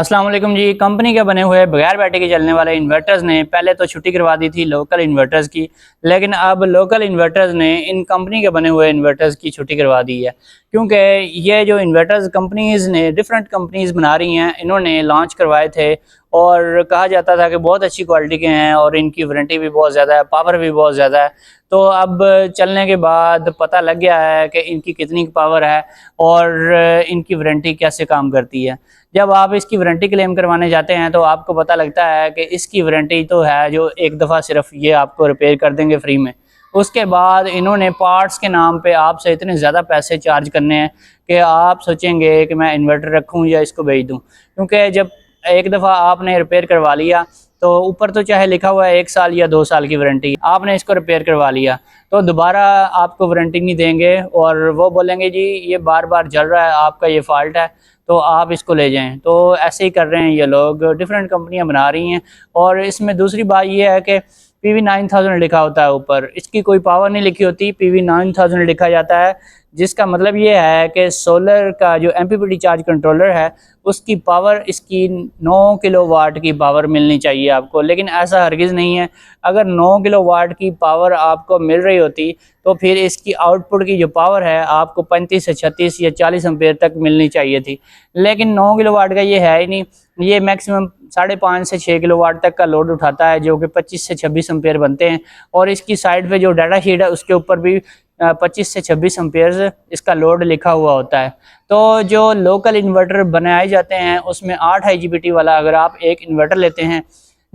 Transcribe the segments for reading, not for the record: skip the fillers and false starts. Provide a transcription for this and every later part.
अस्सलाम वालेकुम जी। कंपनी के बने हुए बगैर बैटरी के चलने वाले इन्वर्टर्स ने पहले तो छुट्टी करवा दी थी लोकल इन्वर्टर्स की, लेकिन अब लोकल इन्वर्टर्स ने इन कंपनी के बने हुए इन्वर्टर्स की छुट्टी करवा दी है, क्योंकि ये जो इन्वर्टर्स कंपनीज़ ने डिफरेंट कंपनीज़ बना रही हैं, इन्होंने लॉन्च करवाए थे और कहा जाता था कि बहुत अच्छी क्वालिटी के हैं और इनकी वारंटी भी बहुत ज़्यादा है, पावर भी बहुत ज़्यादा है। तो अब चलने के बाद पता लग गया है कि इनकी कितनी पावर है और इनकी वारंटी कैसे काम करती है। जब आप इसकी वारंटी क्लेम करवाने जाते हैं तो आपको पता लगता है कि इसकी वारंटी तो है जो एक दफ़ा सिर्फ ये आपको रिपेयर कर देंगे फ्री में। उसके बाद इन्होंने पार्ट्स के नाम पे आपसे इतने ज़्यादा पैसे चार्ज करने हैं कि आप सोचेंगे कि मैं इन्वर्टर रखूं या इसको बेच दूं, क्योंकि जब एक दफ़ा आपने रिपेयर करवा लिया तो ऊपर तो चाहे लिखा हुआ है 1 साल या 2 साल की वारंटी, आपने इसको रिपेयर करवा लिया तो दोबारा आपको वारंटी नहीं देंगे और वो बोलेंगे जी ये बार बार जल रहा है, आपका ये फॉल्ट है तो आप इसको ले जाएं। तो ऐसे ही कर रहे हैं ये लोग, डिफरेंट कंपनियां बना रही हैं। और इसमें दूसरी बात ये है कि PV9000 लिखा होता है ऊपर, इसकी कोई पावर नहीं लिखी होती, PV9000 लिखा जाता है, जिसका मतलब ये है कि सोलर का जो MPPT चार्ज कंट्रोलर है उसकी पावर इसकी 9 किलोवाट की पावर मिलनी चाहिए आपको, लेकिन ऐसा हरगिज़ नहीं है। अगर 9 किलोवाट की पावर आपको मिल रही होती तो फिर इसकी आउटपुट की जो पावर है आपको 35 से 36 या 40 एम्पेयर तक मिलनी चाहिए थी, लेकिन 9 किलोवाट का ये है ही नहीं। ये मैक्सिमम 5.5 से 6 किलोवाट तक का लोड उठाता है, जो कि 25 से 26 एम्पेयर बनते हैं। और इसकी साइड पे जो डाटा शीट है उसके ऊपर भी 25 से 26 एम्पेयर इसका लोड लिखा हुआ होता है। तो जो लोकल इन्वर्टर बनाए जाते हैं उसमें 8 IGBT वाला अगर आप एक इन्वर्टर लेते हैं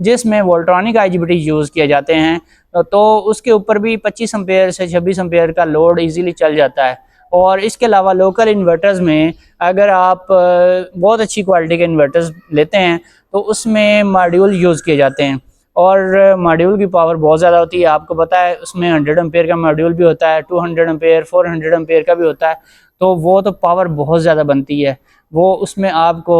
जिसमें वोल्ट्रॉनिक IGBT यूज़ किए जाते हैं तो उसके ऊपर भी 25 एम्पेयर से 26 एम्पेयर का लोड इजीली चल जाता है। और इसके अलावा लोकल इन्वर्टर्स में अगर आप बहुत अच्छी क्वालिटी के इन्वर्टर्स लेते हैं तो उसमें मॉड्यूल यूज़ किए जाते हैं और मॉड्यूल की पावर बहुत ज़्यादा होती है। आपको पता है उसमें 100 एम्पेयर का मॉड्यूल भी होता है, 200 एम्पेयर 400 एम्पेयर का भी होता है, तो वो तो पावर बहुत ज़्यादा बनती है। वो उसमें आपको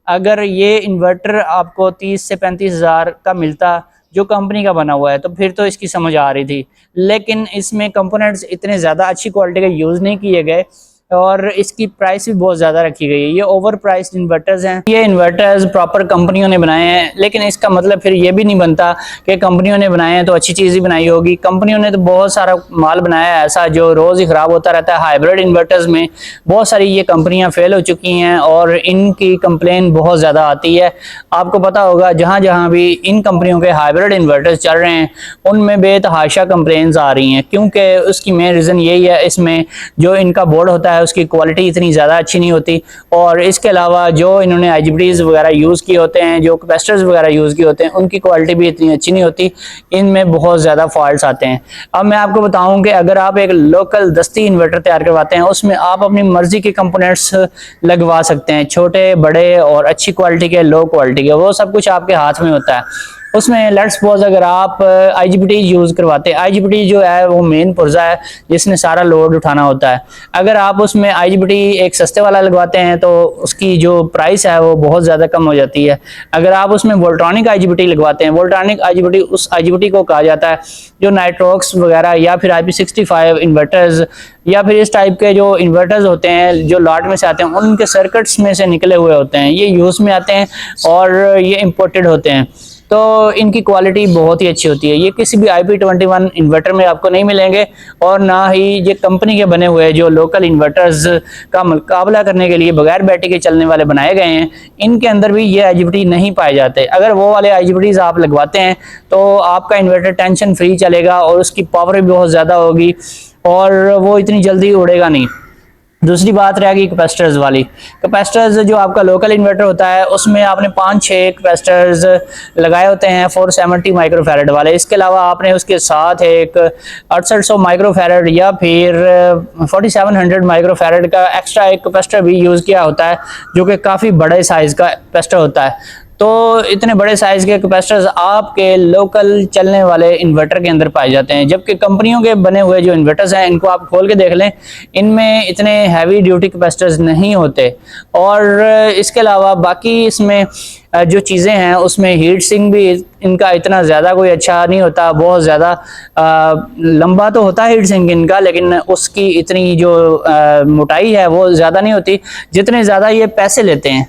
अगर ये इन्वर्टर आपको 30 से 35 हज़ार का मिलता जो कंपनी का बना हुआ है तो फिर तो इसकी समझ आ रही थी, लेकिन इसमें कंपोनेंट्स इतने ज़्यादा अच्छी क्वालिटी के यूज़ नहीं किए गए और इसकी प्राइस भी बहुत ज़्यादा रखी गई है। ये ओवर प्राइस्ड इन्वर्टर्स हैं। ये इन्वर्टर्स प्रॉपर कंपनियों ने बनाए हैं, लेकिन इसका मतलब फिर ये भी नहीं बनता कि कंपनियों ने बनाए हैं तो अच्छी चीज़ ही बनाई होगी। कंपनियों ने तो बहुत सारा माल बनाया है ऐसा जो रोज़ ही ख़राब होता रहता है। हाइब्रिड इन्वर्टर्स में बहुत सारी ये कंपनियाँ फेल हो चुकी हैं और इनकी कंप्लेन बहुत ज़्यादा आती है। आपको पता होगा जहाँ जहाँ भी इन कंपनियों के हाइब्रिड इन्वर्टर्स चल रहे हैं उनमें बेतहाशा कंप्लेंट्स आ रही हैं, क्योंकि उसकी मेन रीज़न यही है इसमें जो इनका बोर्ड होता है उसकी क्वालिटी इतनी ज़्यादा अच्छी नहीं होती और इसके अलावा जो इन्होंने IGBTs वगैरह यूज़ किए होते हैं, जो कैपेसिटर्स वगैरह यूज़ किए होते हैं, उनकी क्वालिटी भी इतनी अच्छी नहीं होती, इनमें बहुत ज़्यादा फॉल्ट्स आते हैं। अब मैं आपको बताऊं कि अगर आप एक लोकल दस्ती इन्वर्टर तैयार करवाते हैं उसमें आप अपनी मर्ज़ी के कंपोनेंट्स लगवा सकते हैं, छोटे बड़े और अच्छी क्वालिटी के लो क्वालिटी के, वो सब कुछ आपके हाथ में होता है। उसमें लेट्स सपोज अगर आप IGBT यूज़ करवाते हैं, IGBT जो है वो मेन पुर्जा है जिसने सारा लोड उठाना होता है। अगर आप उसमें IGBT एक सस्ते वाला लगवाते हैं तो उसकी जो प्राइस है वो बहुत ज़्यादा कम हो जाती है। अगर आप उसमें वोल्ट्रॉनिक IGBT लगवाते हैं, वोल्ट्रॉनिक IGBT उस IGBT को कहा जाता है जो नाइट्रोक्स वगैरह या फिर IP65 इन्वर्टर्स या फिर इस टाइप के जो इन्वर्टर्स होते हैं जो लॉट में से आते हैं उनके सर्किट्स में से निकले हुए होते हैं, ये यूज़ में आते हैं और ये इम्पोर्टेड होते हैं, तो इनकी क्वालिटी बहुत ही अच्छी होती है। ये किसी भी IP21 इन्वर्टर में आपको नहीं मिलेंगे और ना ही ये कंपनी के बने हुए जो लोकल इन्वर्टर्स का मुकाबला करने के लिए बगैर बैटरी के चलने वाले बनाए गए हैं इनके अंदर भी ये IGBT नहीं पाए जाते। अगर वो वाले IGBTs आप लगवाते हैं तो आपका इन्वर्टर टेंशन फ्री चलेगा और उसकी पावर भी बहुत ज़्यादा होगी और वो इतनी जल्दी उड़ेगा नहीं। दूसरी बात रहेगी कैपेसिटर्स वाली। कैपेसिटर्स जो आपका लोकल इन्वर्टर होता है उसमें आपने 5-6 कैपेसिटर्स लगाए होते हैं 470 माइक्रोफैरड वाले। इसके अलावा आपने उसके साथ एक 6800 माइक्रोफैरड या फिर 4700 माइक्रोफैरड का एक्स्ट्रा एक कैपेसिटर भी यूज़ किया होता है जो कि काफ़ी बड़े साइज़ का कैपेसिटर होता है। तो इतने बड़े साइज़ के कैपेसिटर्स आपके लोकल चलने वाले इन्वर्टर के अंदर पाए जाते हैं, जबकि कंपनियों के बने हुए जो इन्वर्टर्स हैं इनको आप खोल के देख लें, इनमें इतने हैवी ड्यूटी कैपेसिटर्स नहीं होते। और इसके अलावा बाकी इसमें जो चीज़ें हैं उसमें हीट सिंक भी इनका इतना ज़्यादा कोई अच्छा नहीं होता, बहुत ज़्यादा लंबा तो होता है हीट सिंक इनका, लेकिन उसकी इतनी जो मोटाई है वो ज़्यादा नहीं होती जितने ज़्यादा ये पैसे लेते हैं।